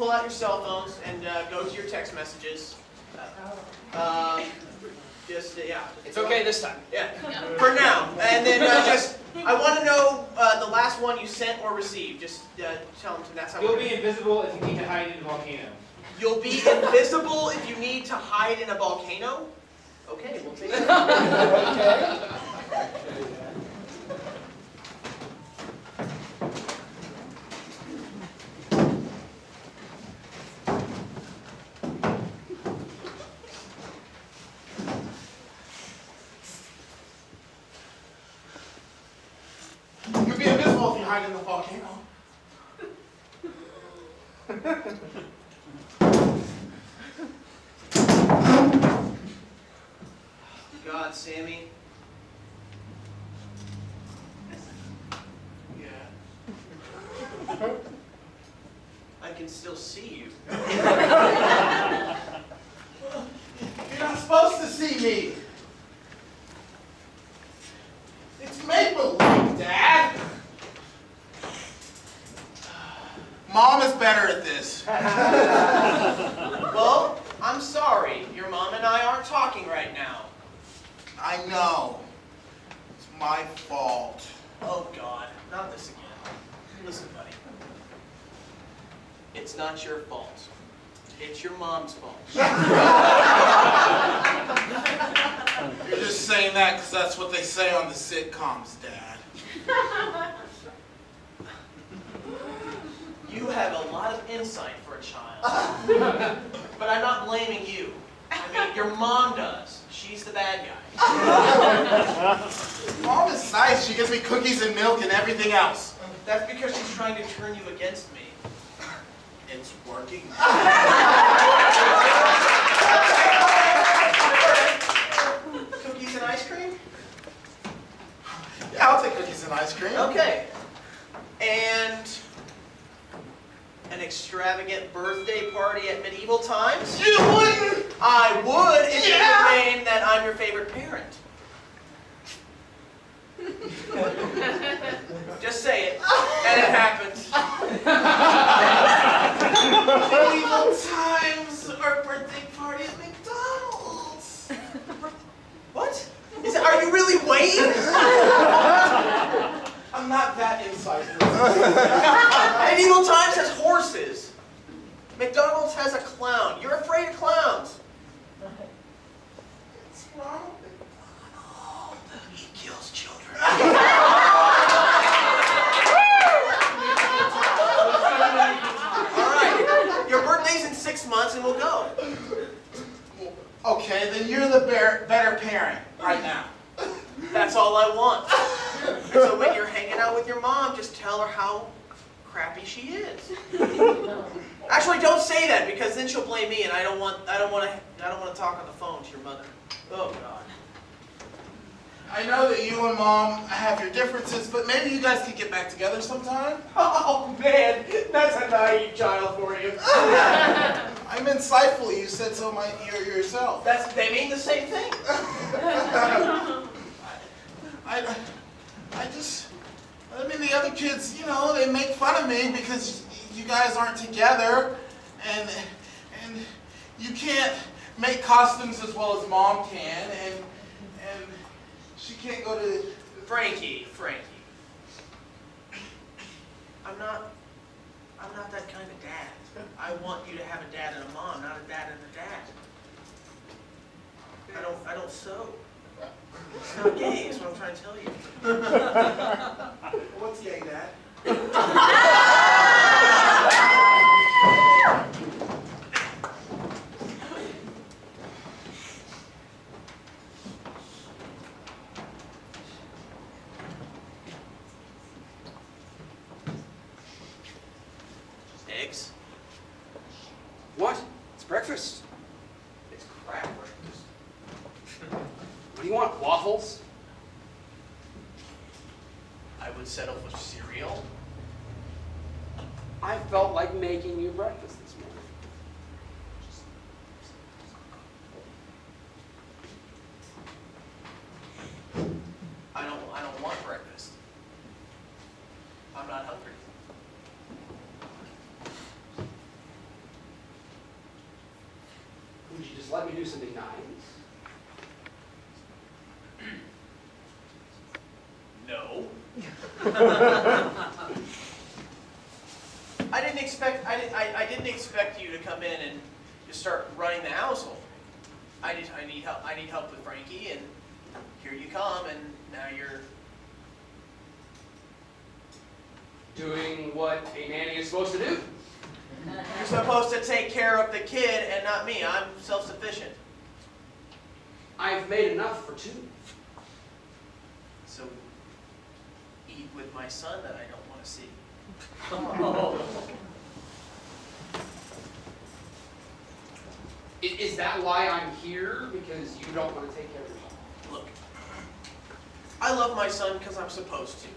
pull out your cell phones and go to your text messages. Yeah. It's okay this time. Yeah, for now. And then I want to know the last one you sent or received. Just tell them that's how. You'll be invisible if you need to hide in a volcano. You'll be invisible if you need to hide in a volcano? Okay, we'll take it. Okay. You'll be invisible if you hide in the volcano. God, Sammy. Yeah. I can still see you. You're not supposed to see me. It's make-believe, Dad. Mom is better at this. Well, I'm sorry. Your mom and I aren't talking right now. I know. It's my fault. Oh, God. Not this again. Listen, buddy. It's not your fault. It's your mom's fault. You're just saying that because that's what they say on the sitcoms, Dad. You have a lot of insight for a child. But I'm not blaming you. I mean, your mom does. She's the bad guy. Mom is nice. She gives me cookies and milk and everything else. That's because she's trying to turn you against me. It's working. Cookies and ice cream? Yeah, I'll take cookies and ice cream. Okay. And an extravagant birthday party at medieval times? You wouldn't! I would if it remained that I'm your favorite parent. Just say it, and it happens. Medieval times or birthday party at McDonald's. What? Are you really Wayne? I'm not that insightful. Medieval times has horses. McDonald's has a clown. You're afraid of clowns. What's wrong with McDonald? He kills children. All right. Your birthday's in 6 months and we'll go. Okay, then you're the better parent right now. That's all I want. So when you're hanging out with your mom, just tell her how crappy she is. Actually, don't say that because then she'll blame me, and I don't want to talk on the phone to your mother. Oh God. I know that you and Mom have your differences, but maybe you guys could get back together sometime. Oh man, that's a naive child for you. I'm insightful. You said so yourself. They mean the same thing. I mean, the other kids, you know, they make fun of me because you guys aren't together, and you can't make costumes as well as Mom can, and she can't go to... Frankie. I'm not that kind of dad. I want you to have a dad and a mom, not a dad and a dad. I don't sew. It's not gay, is what I'm trying to tell you. What's gay, Dad? Eggs? What? It's breakfast. It's crap breakfast. What do you want? Waffles? I would settle for cereal. I felt like making you breakfast this morning. I don't want breakfast. I'm not hungry. let me do something nice. No. I didn't expect you to come in and just start running the household. I need help with Frankie, and here you come, and now you're Doing what a nanny is supposed to do. you're supposed to take care of the kid and not me. I'm self-sufficient. I've made enough for two. So eat with my son that I don't want to see. Is that why I'm here? Because you don't want to take care of yourself? Look, I love my son because I'm supposed to.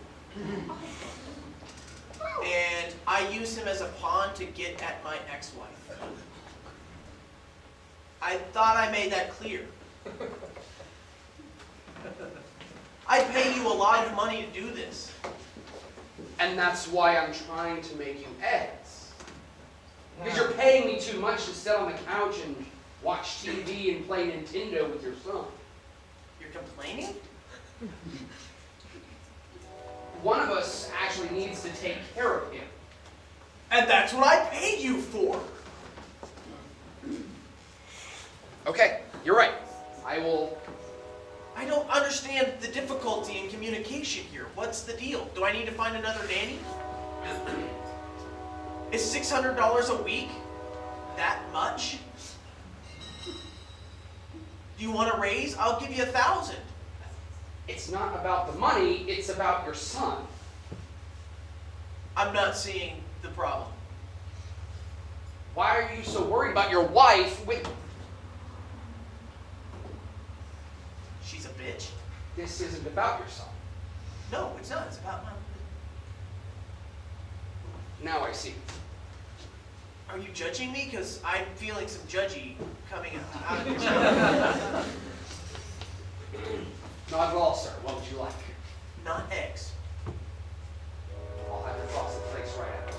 And I use him as a pawn to get at my ex-wife. I thought I made that clear. I pay you a lot of money to do this. And that's why I'm trying to make you eggs. Because you're paying me too much to sit on the couch and watch TV and play Nintendo with your son. You're complaining? One of us actually needs to take care of him. And that's what I paid you for. Okay, you're right. I will... I don't understand the difficulty in communication here. What's the deal? Do I need to find another nanny? Is $600 a week that much? Do you want a raise? I'll give you $1,000. It's not about the money, it's about your son. I'm not seeing the problem. Why are you so worried about your wife with... She's a bitch. This isn't about your son. No, it's not. It's about my... Now I see. Are you judging me? Because I'm feeling some judgy coming out of your Not at all, sir. What would you like? Not eggs. I'll have the frosted flakes right out.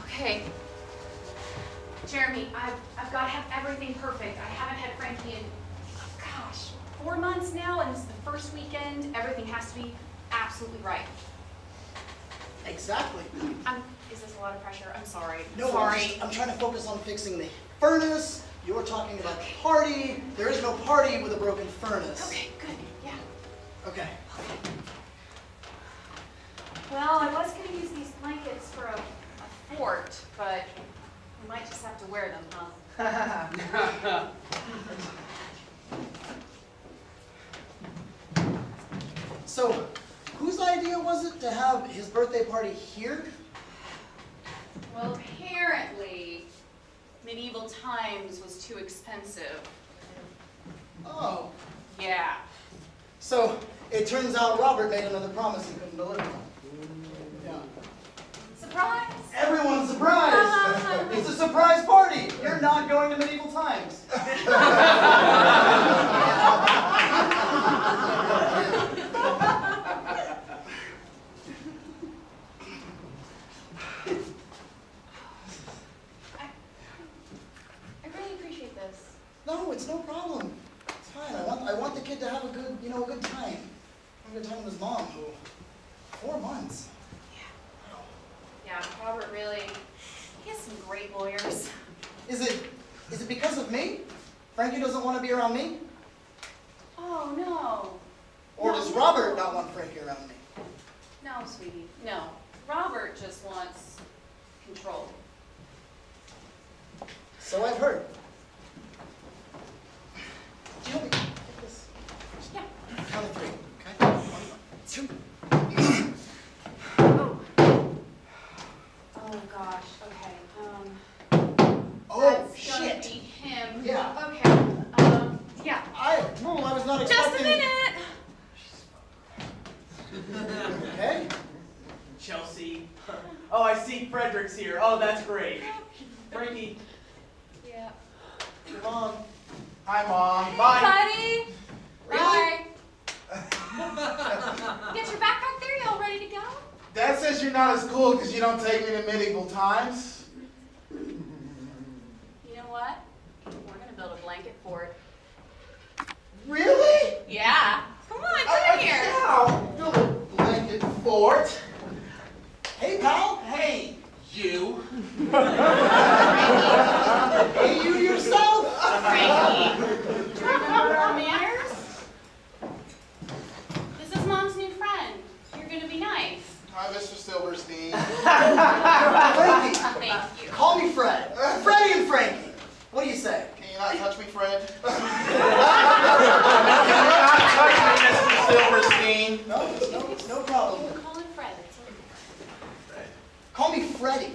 Okay. Jeremy, I've got to have everything perfect. I haven't had Frankie in, gosh, 4 months now, and this is the first weekend. Everything has to be absolutely right. Exactly. Is this a lot of pressure? I'm sorry. No, Sorry. I'm trying to focus on fixing the furnace. You're talking about the party. There is no party with a broken furnace. Okay, good. Yeah. Okay. Well, I was going to use these blankets for a fort, but we might just have to wear them, huh? So, whose idea was it to have his birthday party here? Well, apparently, medieval times was too expensive. Oh. Yeah. So, it turns out Robert made another promise he couldn't deliver. Yeah. Surprise! Everyone's surprised! It's a surprise party! You're not going to medieval times. I really appreciate this. No, it's no problem. It's fine. I want the kid to have a good, a good time. Have a good time with his mom, who 4 months. Yeah, Robert really, he has some great lawyers. Is it because of me? Frankie doesn't want to be around me? Oh, no. Or No, does no. Robert not want Frankie around me? No, sweetie, no. Robert just wants control. So I've heard. Do you want me to take this? Yeah. Count of 3, okay? 1, 2. Oh. Oh, gosh, okay. Oh, That's gonna shit. be him. Yeah. Okay, yeah. I was not Just expecting... a minute. Okay. Chelsea. Oh, I see Frederick's here. Oh, that's great. Frankie, Yeah. your mom. Hi, Mom. Bye. Buddy. Really? Bye. Get your backpack there. You all ready to go? That's says you're not as cool because you don't take me to medieval times. You know what? We're gonna build a blanket fort. Really? Yeah. Come on, come here. Yeah, I'll build a blanket fort. Hey, pal. Hey, you. Hey, you yourself. Frankie, do you remember our manners? This is Mom's new friend. You're gonna be nice. Hi, Mr. Silverstein. Frankie. Thank you. Call me Fred. Freddie and Frankie. What do you say? Can you not touch me, Fred? No, Mr. Silverstein. no problem. We'll call him Fred. It's okay. Call me Freddie.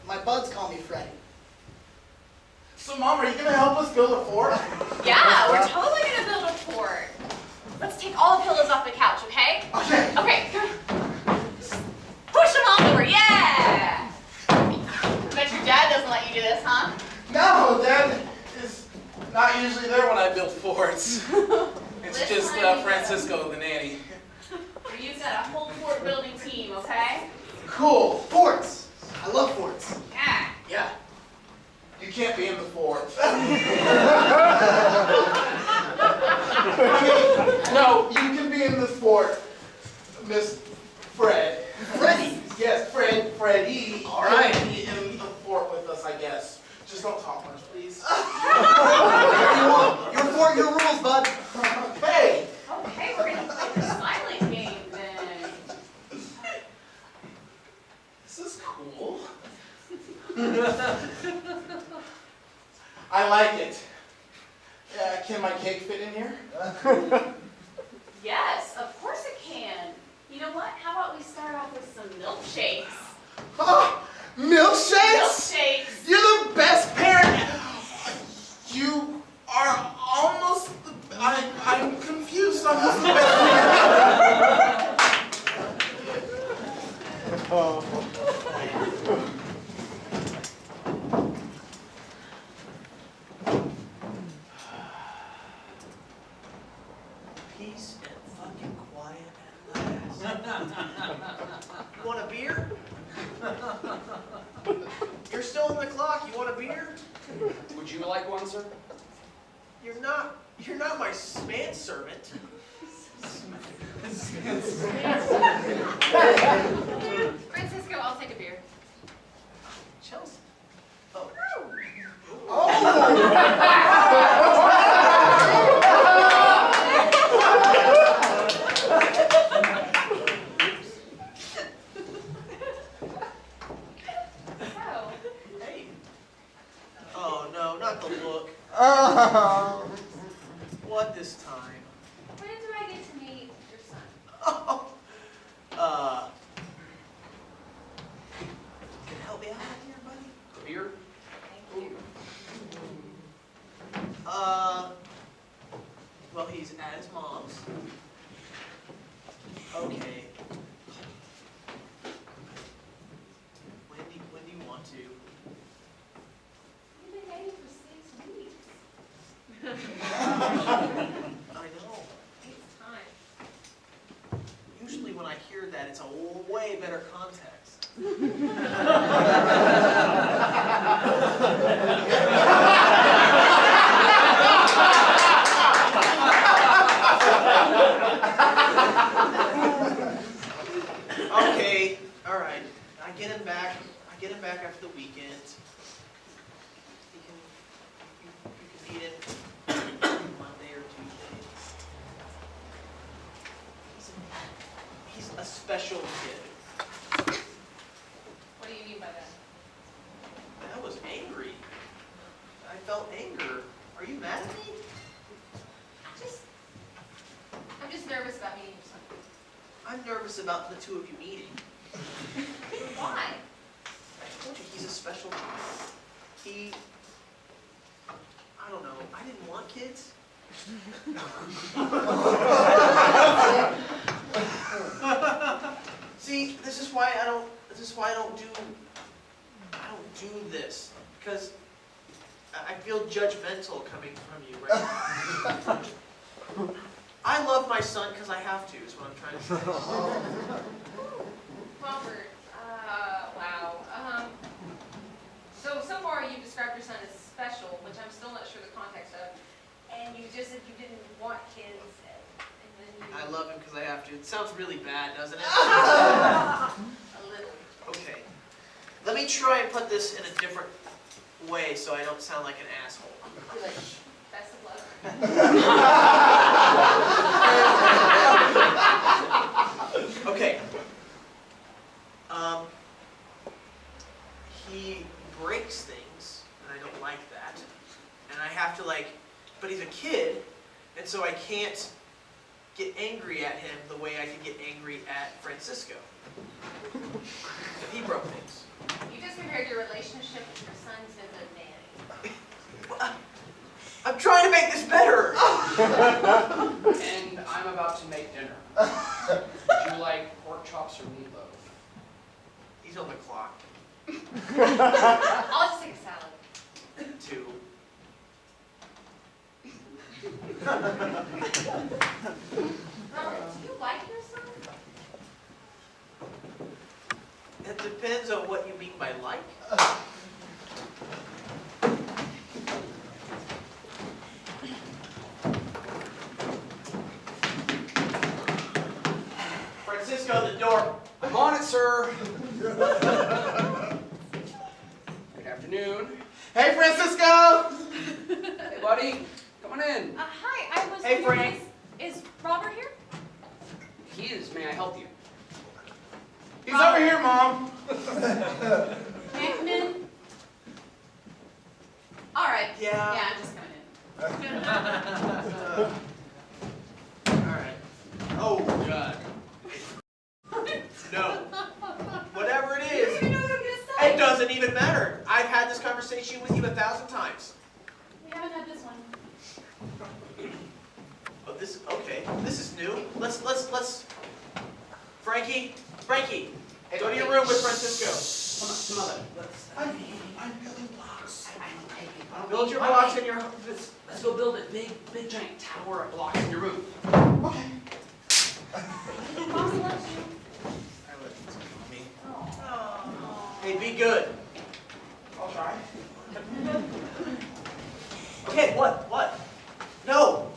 My buds call me Freddie. So, Mom, are you going to help us build a fort? Yeah, we're totally gonna build a fort. Let's take all the pillows off the couch, okay? Okay. Okay, come on. Push them all over, yeah! Bet your dad doesn't let you do this, huh? No, Dad is not usually there when I build forts. It's This just time- Francisco, the nanny. We're using a whole fort building team, okay? Cool. Forts. I love forts. Yeah. Yeah. You can't be in the fort. No, you can be in the fort, Miss Fred. Freddie. Yes, Freddie. All right. You can be in the fort with us, I guess. Just don't talk much, please. Whatever you want. Your fort, your rules, bud. Okay. Okay, we're gonna play the smiling game then. This is cool. I like it. Can my cake fit in here? Yes, of course it can. You know what? How about we start off with some milkshakes? Oh, milkshakes? Milkshakes! You're the best parent. You are almost the, I'm confused. I'm just the best parent. Peace and fucking quiet at last. You want a beer? You're still on the clock. You want a beer? Would you like one, sir? You're not my manservant. Francisco, I'll take a beer. Chelsea. Oh. Oh. Hey. Oh no, not the look. What this time? When do I get to meet your son? Oh. Can you help me out here, buddy? A beer? Thank you. Well, he's at his mom's. Okay. When do you want to? You've been dating for 6 weeks. I know. It's time. Usually when I hear that, it's a way better context. Okay, all right. I get him back after the weekend. You can meet him Monday or Tuesday. He's a special kid. What do you mean by that? I was angry. I felt anger. Are you mad at me? I'm just nervous about meeting your son. I'm nervous about the two of you meeting. Why? I told you he's a special kid. I don't know. I didn't want kids. See, this is why I don't do this, because I feel judgmental coming from you right now. I love my son because I have to, is what I'm trying to say. Robert, wow. So far you've described your son as special, which I'm still not sure the context of, and you just said you didn't want kids, and then you... I love him because I have to. It sounds really bad, doesn't it? A little. Okay. Let me try and put this in a different way so I don't sound like an asshole. Good. Best of luck. Okay. He breaks things, and I don't like that. And I have to but he's a kid, and so I can't get angry at him the way I can get angry at Francisco. If he broke things. You just compared your relationship with your son to the nanny. I'm trying to make this better! And I'm about to make dinner. Would you like pork chops or meatloaf? He's on the clock. I'll just take a salad. 2. Robert, do you like your son? It depends on what you mean by like. Francisco, the door. I'm on it, sir. Good afternoon. Hey, Francisco! Hey, buddy. Come on in. Hi, I was Hey, wondering, Frank. is Robert here? He is. May I help you? He's over here, Mom. May I come in? All right. Yeah. Yeah, I'm just coming in. Alright. Oh, God. No. Whatever it You don't is, even know what I'm gonna say. it doesn't even matter. I've had this conversation with you 1,000 times. We haven't had this one. Oh, okay. This is new. Let's. Frankie, Hey, go to your hey, room with Francisco. Come on. I'm building blocks. Build your blocks in your. Let's go build a big giant tower of blocks in your roof. Okay. Mommy loves you. Hey, be good. I'll try. Okay, what? No.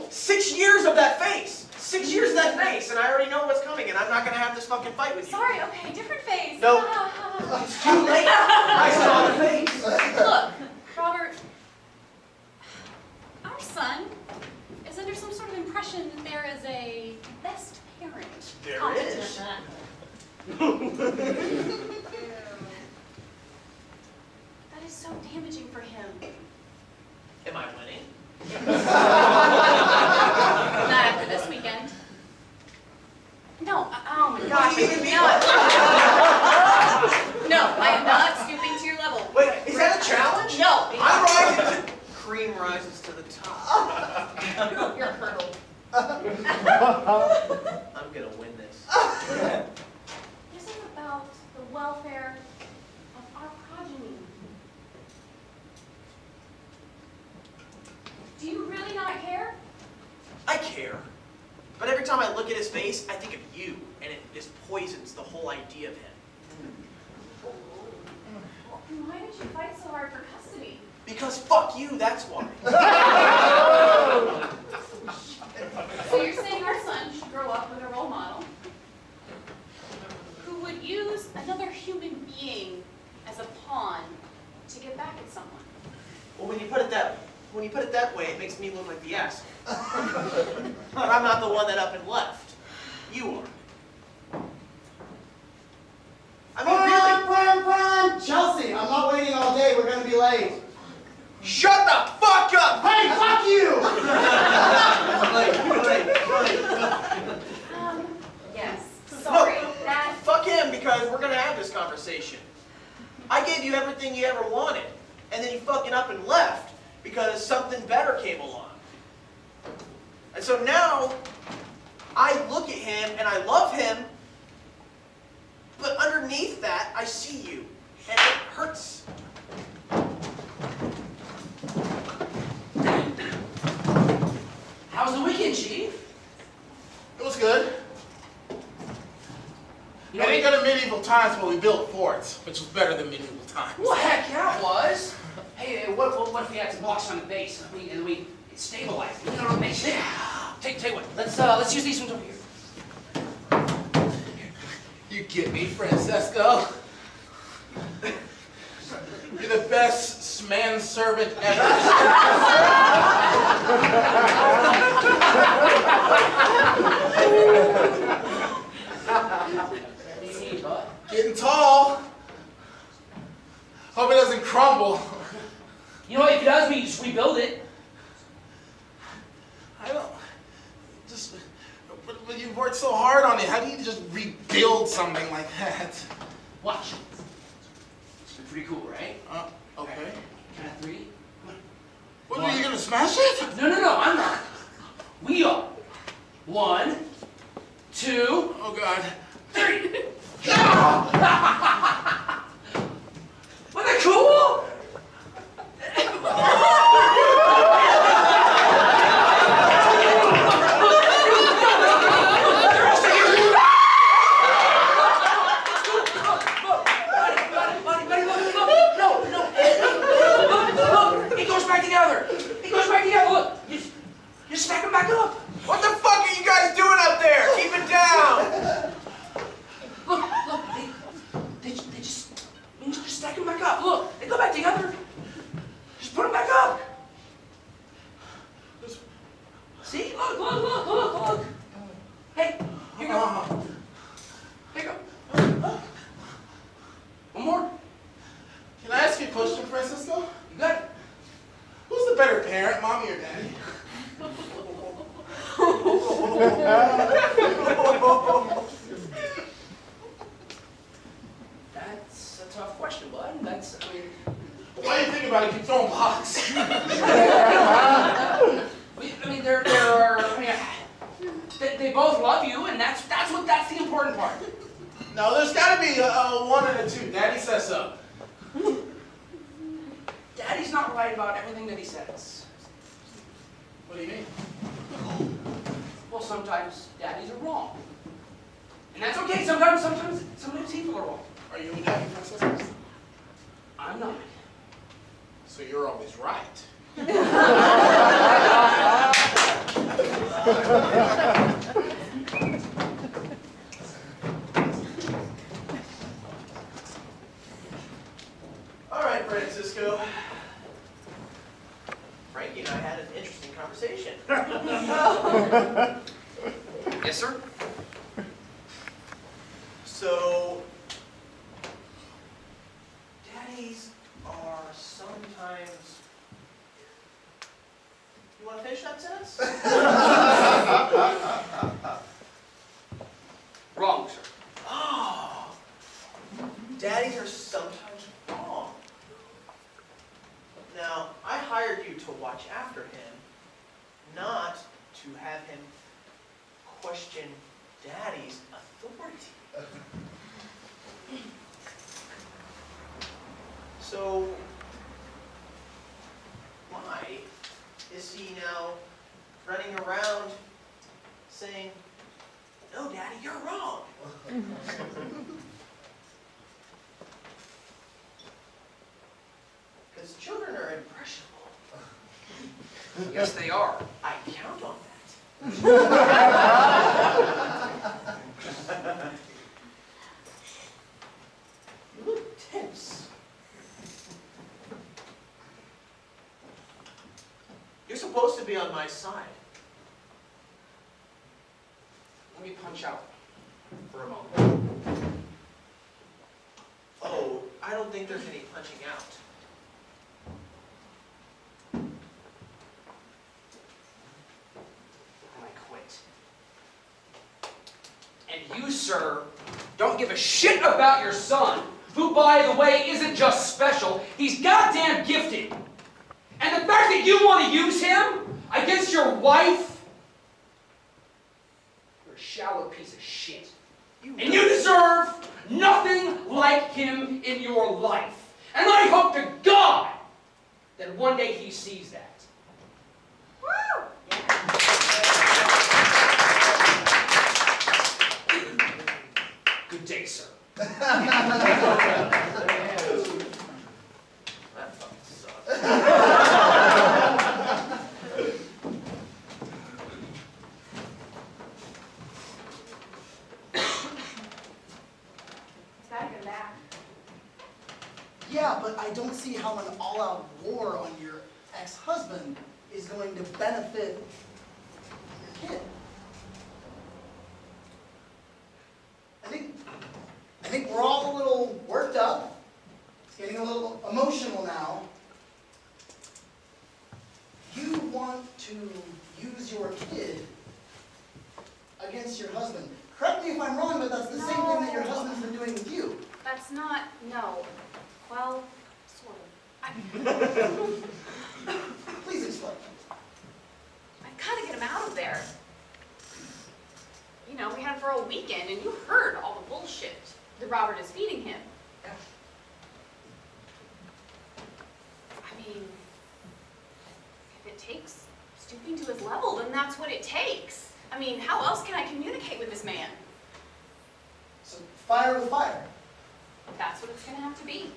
6 years of that face. 6 years of that face, and I already know what's coming, and I'm not gonna have this fucking fight with you. Sorry, okay, different face. No. It's too late. I saw the face. Look, Robert, our son is under some sort of impression that there is a best parent There competition. is. That is so damaging for him. Am I winning? Not after this weekend. No, oh my gosh, I cannot. No, I am not stooping to your level. Wait, is that a challenge? No. I'm rising to... Cream rises to the top. You're hurdled. I'm gonna win this. This is about the welfare of our progeny. Do you really not care? I care. But every time I look at his face, I think of you, and it just poisons the whole idea of him. Why did you fight so hard for custody? Because fuck you, that's why. So you're saying our son should grow up with a role model who would use another human being as a pawn to get back at someone? Well, when you put it that way, it makes me look like the asshole. But I'm not the one that up and left. You are. I mean, really. Chelsea, I'm not waiting all day. We're gonna be late. Shut the fuck up! Hey, fuck you! Yes. Sorry. That. Fuck him, because we're gonna have this conversation. I gave you everything you ever wanted, and then you fucking up and left because something better came along. And so now, I look at him and I love him, but underneath that, I see you, and it hurts. How's the weekend, Chief? It was good. You know, And we go to medieval times where we built forts, which was better than medieval times. well, heck yeah, it was. Hey, what if we had some blocks on the base and we stabilized it? You know what I mean? Yeah. Tell you what, let's use these ones over here. You get me, Francesco? You're the best manservant ever. Getting tall. Hope it doesn't crumble. You know what, if it does, we just rebuild it. I don't. Just. But you've worked so hard on it. How do you just rebuild something like that? Watch. It's pretty cool, right? Okay. Count of 3. What, are you gonna smash it? No, I'm not. We are. 1, 2, Oh God. 3. Wasn't that cool? It goes back together. Look, you stack them back up. What the fuck are you guys doing up there? Keep it down! Look, they just stack them back up. Look, they go back together. Just put them back up. See? Look. Hey, here you go. Here you go. One more. Can I ask you a question, Francisco? You got it. Who's the better parent, mommy or daddy? That's a tough question, bud. I mean... Why do you think about it? Keep throwing blocks. They both love you, and that's the important part. No, there's got to be a 1 and a 2. Daddy says so. Daddy's not right about everything that he says. What do you mean? Well, sometimes daddies are wrong. And that's okay. Sometimes people are wrong. Are you a daddy, Francisco? I'm not. So you're always right. All right, Francisco. Frankie and I had an interesting conversation. Yes, sir? So, daddies are sometimes... You want to finish that sentence? Wrong, sir. Oh, daddies are sometimes wrong. Now, I hired you to watch after him, not to have him question daddy's authority. So, why is he now running around saying, "No, Daddy, you're wrong"? Because children are impressionable. Yes, they are. I count on that. You look tense. You're supposed to be on my side. Let me punch out for a moment. Oh, I don't think there's any punching out. And I quit. And you, sir, don't give a shit about your son, who, by the way, isn't just special, he's goddamn gifted. And the fact that you want to use him against your wife, you're a shallow piece of shit. And you deserve nothing like him in your life. And I hope to God that one day he sees that. Woo! Yeah, but I don't see how an all-out war on your ex-husband is going to benefit your kid. I think we're all a little worked up. It's getting a little emotional now. You want to use your kid against your husband. Correct me if I'm wrong, but that's the same thing that your husband's been doing with you. That's not, no. Well, sort of. Please explain. I've got to get him out of there. You know, we had him for a weekend, and you heard all the bullshit that Robert is feeding him. Yeah. I mean, if it takes stooping to his level, then that's what it takes. I mean, how else can I communicate with this man? So fire with fire. That's what it's going to have to be.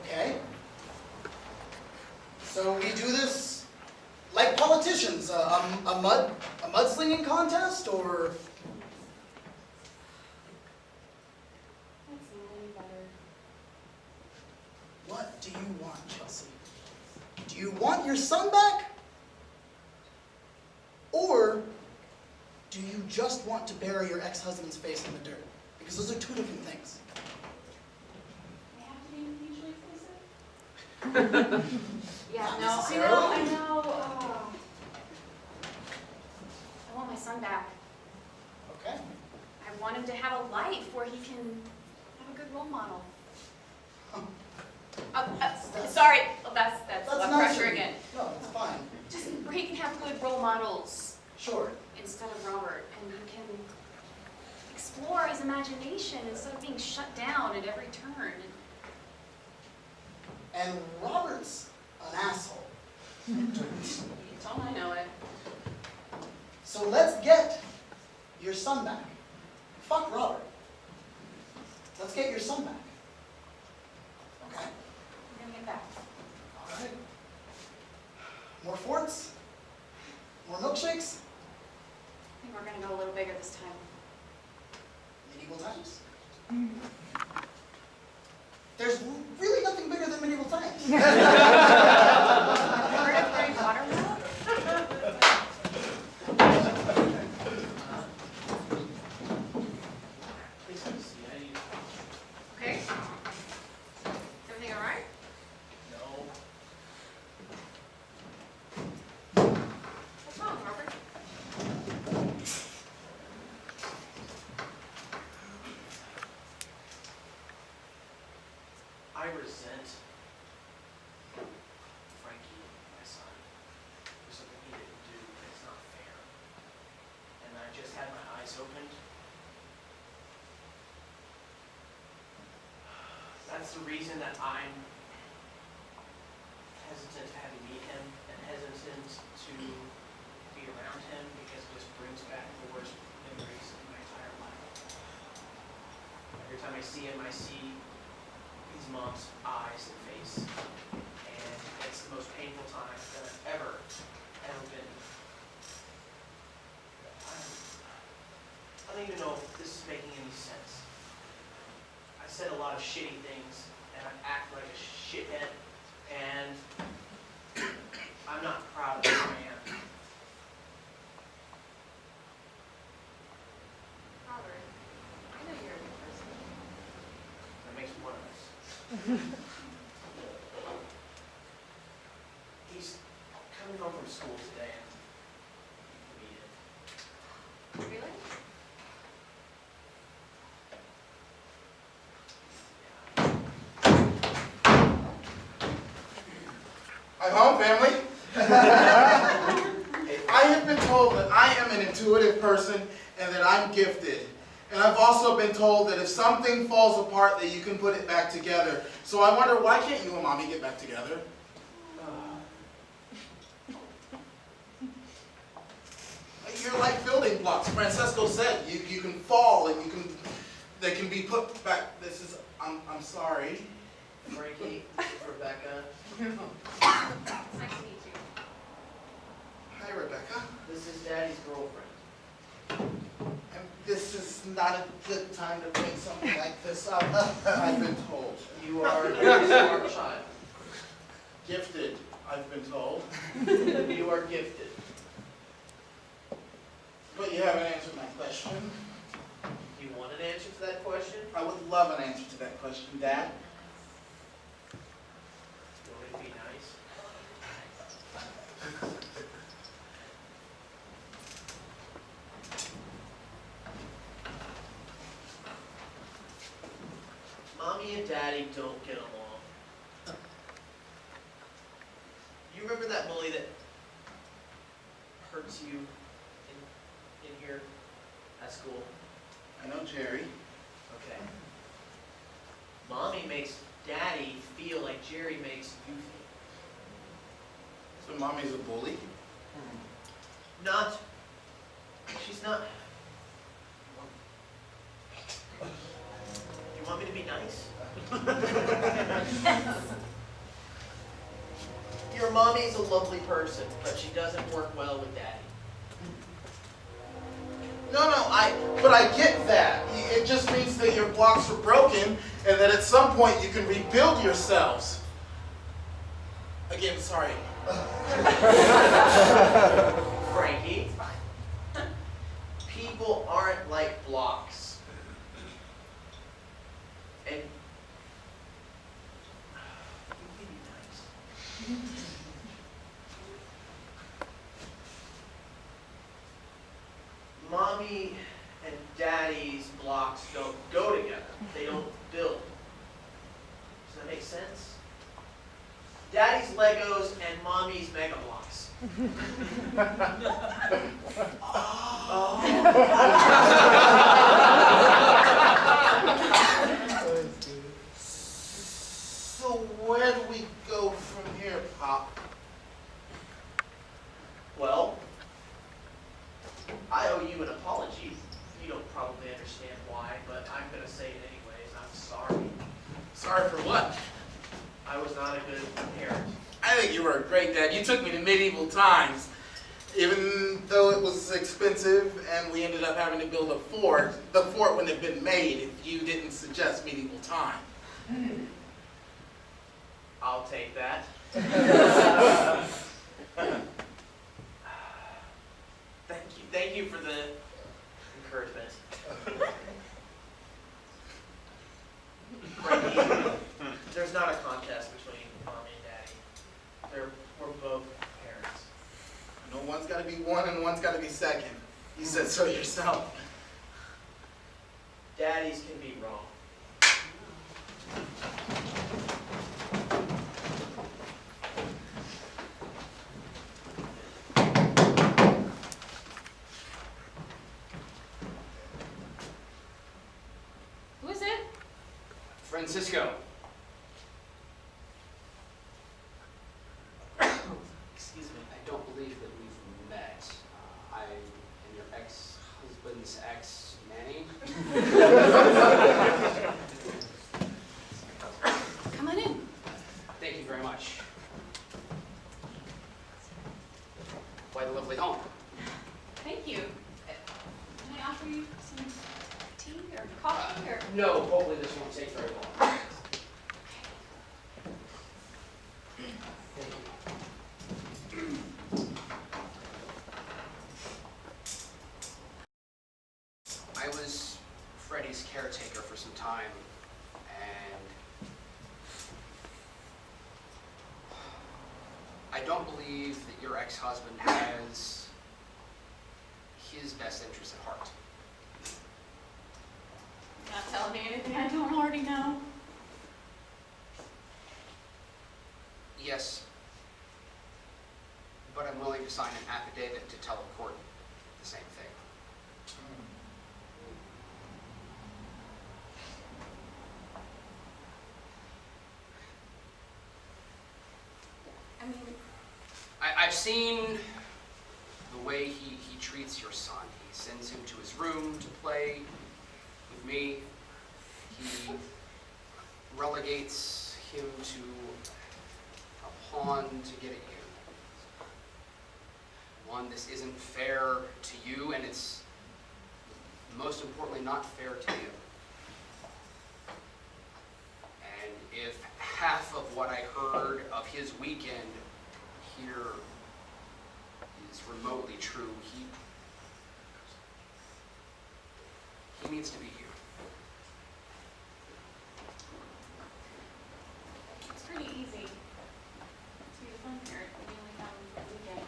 Okay. So we do this like politicians, a mudslinging contest, or That's not any better. what do you want, Chelsea? Do you want your son back? Or do you just want to bury your ex-husband's face in the dirt? Because those are two different things. They have to be mutually exclusive? Yeah, Not no, necessarily. I know. Oh. I want my son back. Okay. I want him to have a life where he can have a good role model. Sorry, that's blood nice pressure of you. again. No, it's fine. Just where he can have good role models Sure. instead of Robert, and he can explore his imagination instead of being shut down at every turn. And Robert's an asshole. Don't I know it? So let's get your son back. Fuck Robert. Let's get your son back. Okay? I'm gonna get back. All right. More forts? More milkshakes? I think we're gonna go a little bigger this time. Medieval times? There's really nothing bigger than medieval times. Hereditary watermelon? Please have a seat. I need. Okay? Everything all right? No. What's wrong, Robert? I resent Frankie, my son, for something he didn't do, and it's not fair. And I just had my eyes opened. That's the reason that I'm hesitant to have you meet him and hesitant to be around him because it just brings back the worst memories of my entire life. Every time I see him, I see his mom's eyes and face. And it's the most painful time that I've ever been. I don't even know if this is making any sense. I said a lot of shitty things, and I act like a shithead, and I'm not proud of who I am. Robert, I know you're a good person. That makes one of us. He's coming home from school today, and you can meet him. Really? I'm home, family. I have been told that I am an intuitive person and that I'm gifted. And I've also been told that if something falls apart, that you can put it back together. So I wonder, why can't you and Mommy get back together? You're like building blocks. Francesco said you can fall and they can be put back. I'm sorry. Frankie, Rebecca, It's nice to meet you. Hi, Rebecca. this is Daddy's girlfriend. And this is not a good time to bring something like this up, I've been told. You are a very smart child. Gifted, I've been told. You are gifted. But you haven't answered my question. You want an answer to that question? I would love an answer to that question, Dad. You want me to be nice? Mommy and Daddy don't get along. You remember that bully that hurts you in here at school? I know Jerry. Okay. Mommy makes Daddy feel like Jerry makes you feel. So Mommy's a bully? Not. She's not. You want me to be nice? Your mommy's a lovely person, but she doesn't work well with Daddy. No, but I get that. It just means that your blocks are broken and that at some point you can rebuild yourselves. Again, sorry. Frankie, people aren't like blocks. And you can be nice. Mommy and Daddy's blocks don't go together. They don't build. Does that make sense? Daddy's Legos and Mommy's Mega Blocks. So where do we go from here, Pop? Well, I owe you an apology. You don't probably understand why, but I'm going to say it anyways. I'm sorry. Sorry for what? I was not a good parent. I think you were a great dad. You took me to medieval times. Even though it was expensive and we ended up having to build a fort, the fort wouldn't have been made if you didn't suggest medieval time. I'll take that. Thank you for the encouragement. Frankie, there's not a contest between Mommy and Daddy. We're both parents. No, one's got to be one and one's got to be second. You said so yourself. Daddies can be wrong. Who is it? Francisco. Excuse me. I don't believe that we've met. I am your ex-husband's ex-nanny. Come on in. Thank you very much. Quite a lovely home. Thank you. Can I offer you some tea or coffee or? No, hopefully this won't take very long. I was Freddie's caretaker for some time, and I don't believe that your ex-husband has his best interests at heart. Not telling me anything I don't already know. Yes, but I'm willing to sign an affidavit to tell a court the same thing. I mean, I've seen the way he treats your son. He sends him to his room to play with me. He relegates him to a pawn to get at you. One, this isn't fair to you, and it's most importantly, not fair to you. And if half of what I heard of his weekend here is remotely true, he needs to be here. It's pretty easy to be the fun parent when you only have a weekend.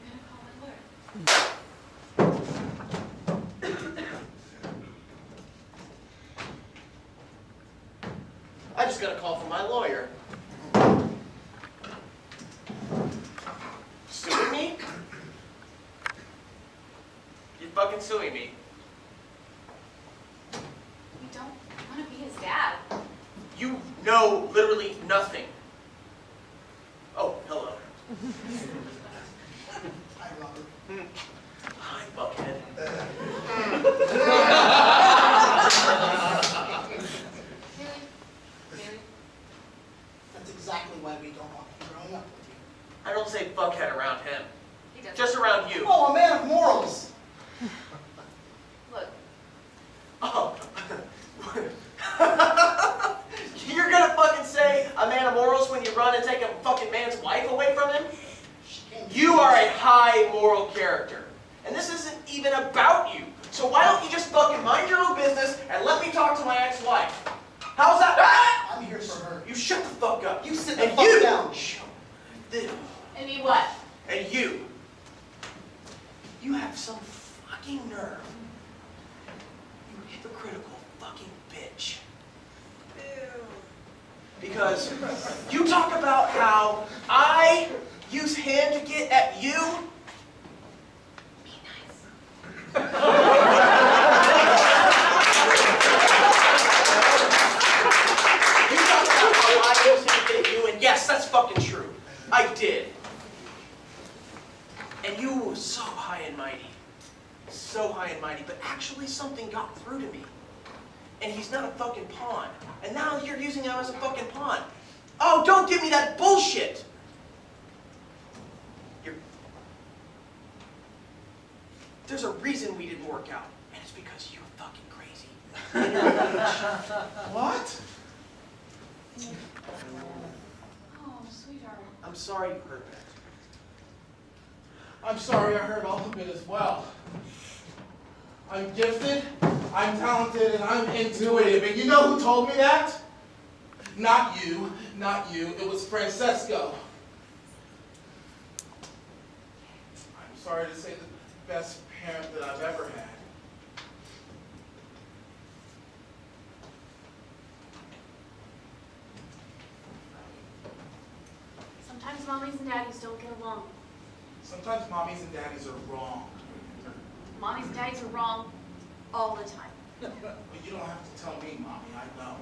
I'm gonna call my lawyer. I just got a call from my lawyer. Suing me? You're fucking suing me. We don't want to be his dad. You know literally nothing. Oh, hello. Hi, Robert. Hi, Buckhead. Really? That's exactly why we don't want him growing up with you. I don't say Buckhead around him. He doesn't. Just around you. Oh, a man of morals. Look, Oh. You're gonna fucking say a man of morals when you run and take a fucking man's wife away from him? She can't You are a high moral character. And this isn't even about you. So why don't you just fucking mind your own business and let me talk to my ex-wife? How's that? Ah! I'm here for her. You shut the fuck up. You sit the And fuck you down. Shut the- and me what? And you. You have some fucking nerve. You hypocritical fucking bitch. Because you talk about how I use him to get at you. Be nice. You talk about how I use him to get at you, and yes, that's fucking true. I did. And you were so high and mighty. So high and mighty, but actually something got through to me. And he's not a fucking pawn. And now you're using him as a fucking pawn. Oh, don't give me that bullshit! There's a reason we didn't work out, and it's because you're fucking crazy. What? Oh, sweetheart. I'm sorry you heard that. I'm sorry I heard all of it as well. I'm gifted, I'm talented, and I'm intuitive. And you know who told me that? Not you, not you. It was Francesco. I'm sorry to say the best parent that I've ever had. Sometimes mommies and daddies don't get along. Sometimes mommies and daddies are wrong. Mommies and daddies are wrong all the time. But you don't have to tell me, Mommy, I know.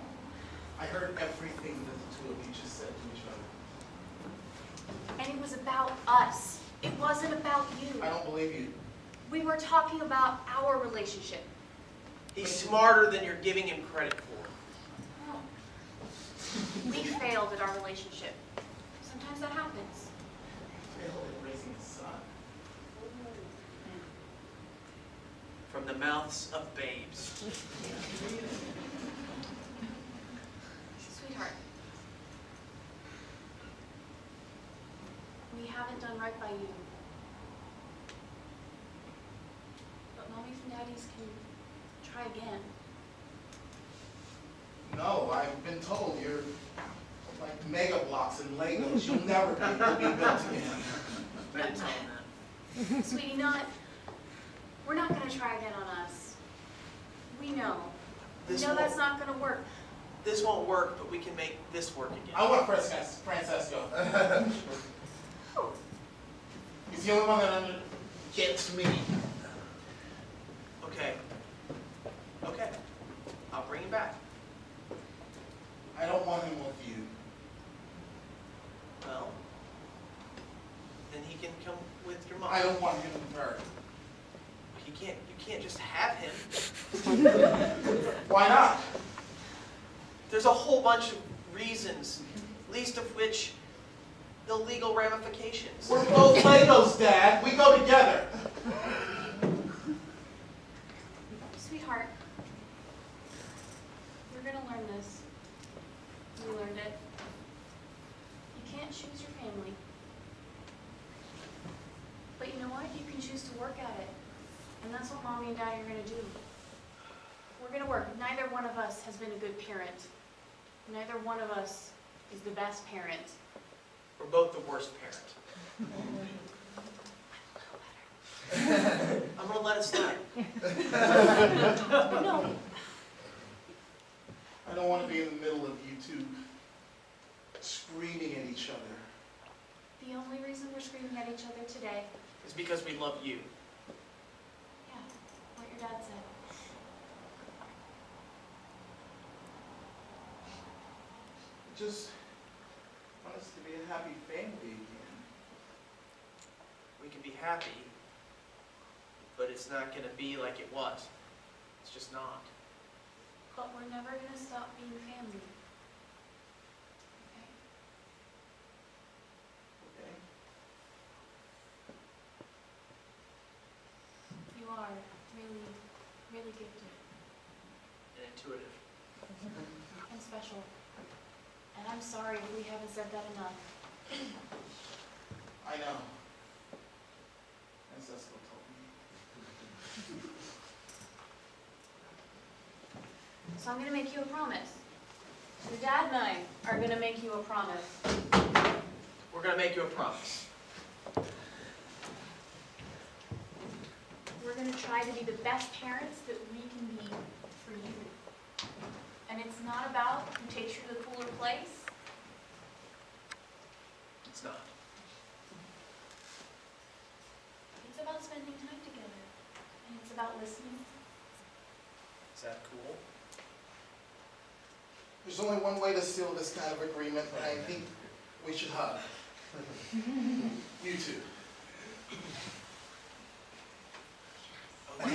I heard everything that the two of you just said to each other. And it was about us. It wasn't about you. I don't believe you. We were talking about our relationship. He's smarter than you're giving him credit for. Oh. We failed at our relationship. Sometimes that happens. You failed at raising a son. From the mouths of babes. Sweetheart. We haven't done right by you. But mommies and daddies can try again. No, I've been told you're like Mega Blocks and Legos. You'll never be able to be built again. Better tell him that. Sweetie, we're not going to try again on us. We know. This We know that's won't- not going to work. This won't work, but we can make this work again. I want Francesco. He's the only one that gets me. Okay. Okay. I'll bring him back. I don't want him with you. Well, then he can come with your mom. I don't want him with her. You can't just have him. Why not? There's a whole bunch of reasons, least of which the legal ramifications. We're both Legos, Dad. We go together. Sweetheart, we're gonna learn this. We learned it. You can't choose your family. But you know what? You can choose to work at it. And that's what Mommy and Daddy are gonna do. We're gonna work. Neither one of us has been a good parent. Neither one of us is the best parent. We're both the worst parent. I'm gonna let it slide. No, I don't want to be in the middle of you two screaming at each other. the only reason we're screaming at each other today, It's because we love you. yeah, what your dad said. I just want us to be a happy family again. We can be happy, but it's not gonna be like it was. It's just not. But we're never gonna stop being family. Okay? Okay? You are really, really gifted And intuitive. and special. And I'm sorry if we haven't said that enough. I know. As Esco told me. So I'm gonna make you a promise. Your dad and I are gonna make you a promise. We're gonna make you a promise. We're gonna try to be the best parents that we can be for you. And it's not about who takes you to the cooler place. It's not. It's about spending time together. And it's about listening. Is that cool? There's only one way to seal this kind of agreement, and I think we should hug. You two. Oh,